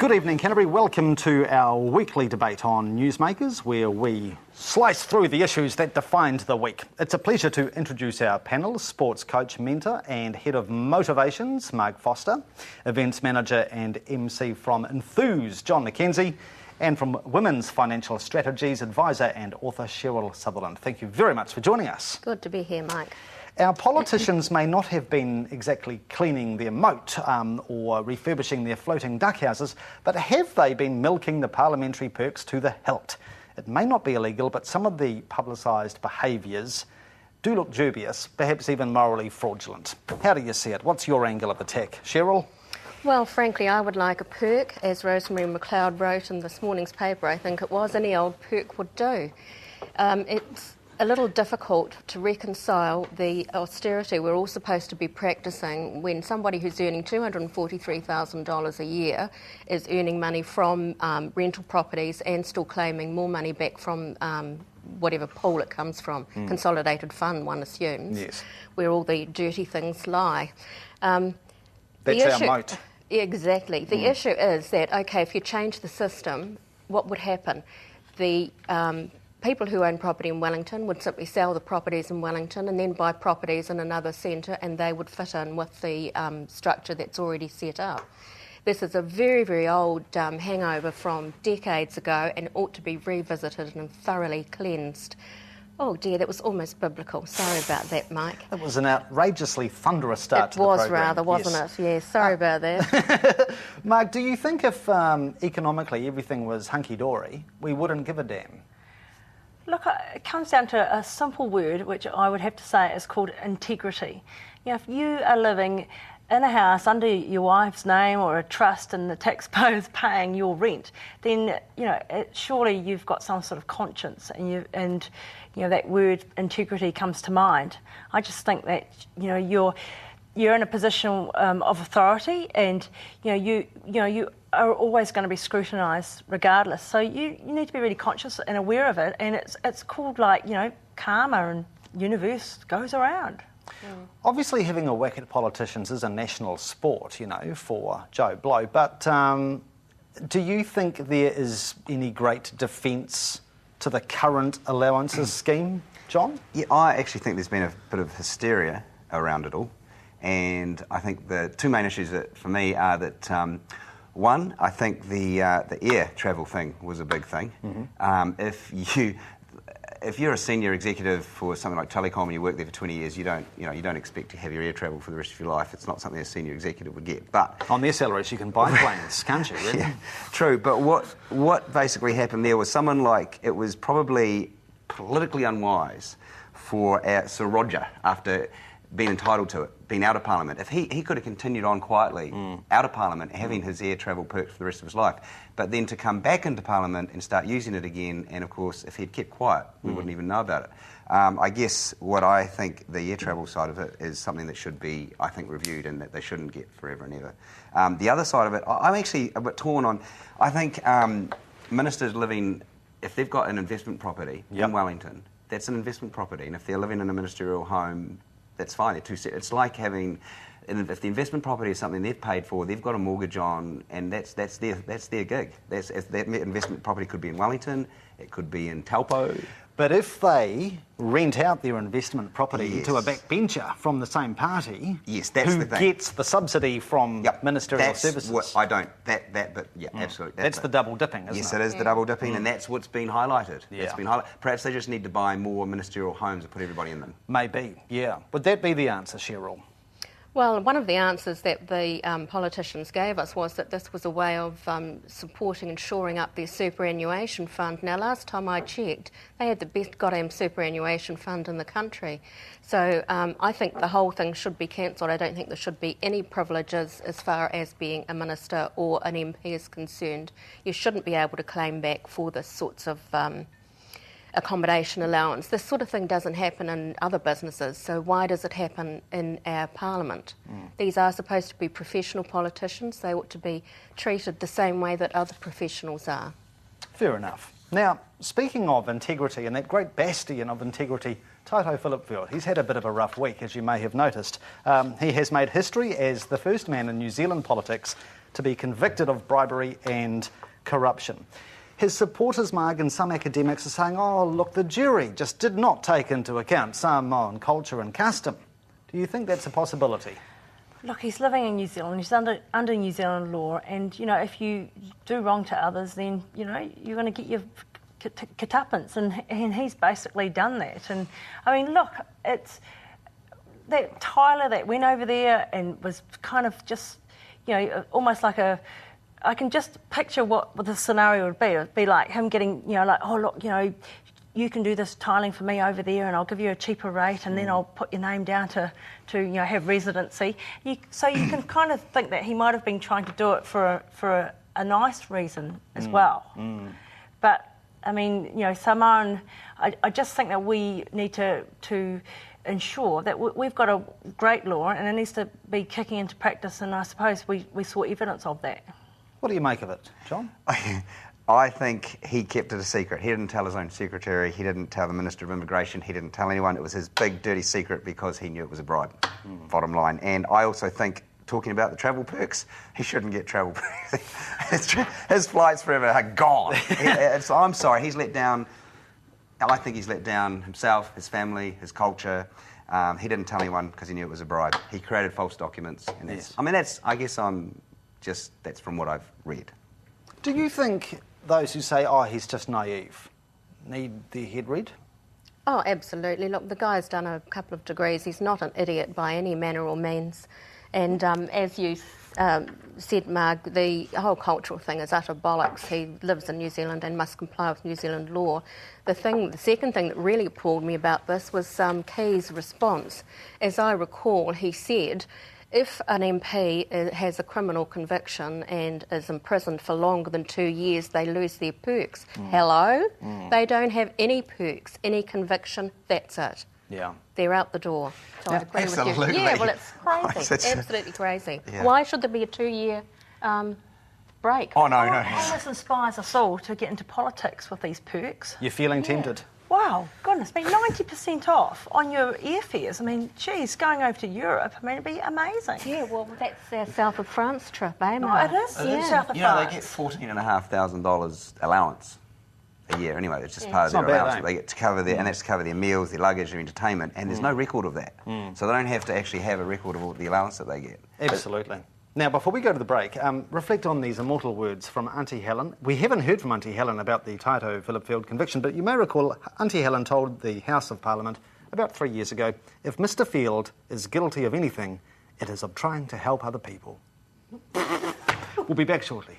Good evening, Canterbury. Welcome to our weekly debate on NewsMakers, where we slice through the issues that defined the week. It's a pleasure to introduce our panel: sports coach, mentor and head of motivations, Mark Foster; events manager and MC from Enthuse, John McKenzie; and from women's financial strategies advisor and author, Sheryl Sutherland. Thank you very much for joining us. Good to be here, Mike. Our politicians may not have been exactly cleaning their moat or refurbishing their floating duck houses, but have they been milking the parliamentary perks to the hilt? It may not be illegal, but some of the publicised behaviours do look dubious, perhaps even morally fraudulent. How do you see it? What's your angle of attack? Sheryl? Well, frankly, I would like a perk, as Rosemary McLeod wrote in this morning's paper. I think it was, any old perk would do. It's a little difficult to reconcile the austerity we're all supposed to be practicing when somebody who's earning $243,000 a year is earning money from rental properties and still claiming more money back from whatever pool it comes from, consolidated fund, one assumes, yes, where all the dirty things lie. That's our moat. Exactly. The issue is that, OK, if you change the system, what would happen? The people who own property in Wellington would simply sell the properties in Wellington and then buy properties in another centre, and they would fit in with the structure that's already set up. This is a very, very old hangover from decades ago and ought to be revisited and thoroughly cleansed. Oh dear, that was almost biblical. Sorry about that, Mike. It was an outrageously thunderous start to the programme. It was rather, wasn't it? Yes, sorry about that. Mark, do you think if economically everything was hunky-dory, we wouldn't give a damn? Look, it comes down to a simple word, which I would have to say is called integrity. You know, if you are living in a house under your wife's name or a trust and the taxpayer's paying your rent, then surely you've got some sort of conscience, and that word integrity comes to mind. I just think that you're in a position of authority, and you are always going to be scrutinised regardless. So you need to be really conscious and aware of it, and it's called karma, and universe goes around. Obviously, having a whack at politicians is a national sport, for Joe Blow, but do you think there is any great defence to the current allowances scheme, John? Yeah, I actually think there's been a bit of hysteria around it all, and I think the two main issues for me are that one, I think the air travel thing was a big thing. If you're a senior executive for something like Telecom and you work there for 20 years, you don't expect to have your air travel for the rest of your life. It's not something a senior executive would get. But on their salaries, you can buy planes, can't you? Really? Yeah, true. But what basically happened there was it was probably politically unwise for Sir Roger, after being entitled to it, being out of Parliament. If he could have continued on quietly out of Parliament, having his air travel perks for the rest of his life, but then to come back into Parliament and start using it again, and of course, if he'd kept quiet, we wouldn't even know about it. I guess what I think the air travel side of it is something that should be, I think, reviewed, and that they shouldn't get forever and ever. The other side of it, I'm actually a bit torn on. I think ministers living, if they've got an investment property in Wellington, that's an investment property, and if they're living in a ministerial home, that's fine. It's like having, if the investment property is something they've paid for, they've got a mortgage on, and that's their gig. That investment property could be in Wellington, it could be in Taupo. But if they rent out their investment property to a backbencher from the same party, that's who the thing. Gets the subsidy from ministerial services. Absolutely. That's the double dipping, isn't it? Yes, it is the double dipping, and that's what's been highlighted. Yeah. Perhaps they just need to buy more ministerial homes and put everybody in them. Maybe, yeah. Would that be the answer, Sheryl? Well, one of the answers that the politicians gave us was that this was a way of supporting and shoring up their superannuation fund. Now, last time I checked, they had the best goddamn superannuation fund in the country. So I think the whole thing should be cancelled. I don't think there should be any privileges as far as being a minister or an MP is concerned. You shouldn't be able to claim back for this sorts of accommodation allowance. This sort of thing doesn't happen in other businesses, so why does it happen in our Parliament? These are supposed to be professional politicians. They ought to be treated the same way that other professionals are. Fair enough. Now, speaking of integrity and that great bastion of integrity, Taito Philipfield, he's had a bit of a rough week, as you may have noticed. He has made history as the first man in New Zealand politics to be convicted of bribery and corruption. His supporters, Marg, and some academics are saying, oh, look, the jury just did not take into account Samoan culture and custom. Do you think that's a possibility? Look, he's living in New Zealand. He's under New Zealand law, and you know, if you do wrong to others, then you know you're going to get your katappants, and he's basically done that. And I mean, look, it's that Tyler that went over there and was kind of just, you know, almost like a. I can just picture what the scenario would be. It would be like him getting, you know, like, oh, look, you know, you can do this tiling for me over there and I'll give you a cheaper rate and then I'll put your name down to you know, have residency. So you can kind of think that he might have been trying to do it for a nice reason as well. But, I mean, you know, Samoan, I just think that we need to ensure that we've got a great law and it needs to be kicking into practice, and I suppose we saw evidence of that. What do you make of it, John? I think he kept it a secret. He didn't tell his own secretary, he didn't tell the Minister of Immigration, he didn't tell anyone. It was his big, dirty secret because he knew it was a bribe, bottom line. And I also think, talking about the travel perks, he shouldn't get travel perks. His flights forever are gone. I'm sorry, he's let down, I think he's let down himself, his family, his culture. He didn't tell anyone because he knew it was a bribe. He created false documents. And that's, I mean, that's from what I've read. Do you think those who say, oh, he's just naive, need their head read? Oh, absolutely. Look, the guy's done a couple of degrees. He's not an idiot by any manner or means. And as you said, Marg, the whole cultural thing is utter bollocks. He lives in New Zealand and must comply with New Zealand law. The second thing that really appalled me about this was Key's response. As I recall, he said, if an MP has a criminal conviction and is imprisoned for longer than 2 years, they lose their perks. Hello? They don't have any perks, any conviction, that's it. Yeah. They're out the door. So I agree with you. Yeah, well, it's crazy. Absolutely crazy. Yeah. Why should there be a 2-year break? Oh, no. This inspires us all to get into politics with these perks. You're feeling tempted? Wow, goodness me, 90% off on your airfares. I mean, geez, going over to Europe, I mean, it'd be amazing. Yeah, well, that's our South of France trip, eh, Oh, Mark? it is? Yeah. South of You know, France. they get $14,500 allowance a year anyway. It's just part of their It's not bad, allowance eh? that they get to cover their, and that's to cover their meals, their luggage, their entertainment, and there's no record of that. So they don't have to actually have a record of all the allowance that they get. Absolutely. Now, before we go to the break, reflect on these immortal words from Auntie Helen. We haven't heard from Auntie Helen about the Taito Phillipfield conviction, but you may recall Auntie Helen told the House of Parliament about 3 years ago, if Mr Field is guilty of anything, it is of trying to help other people. We'll be back shortly.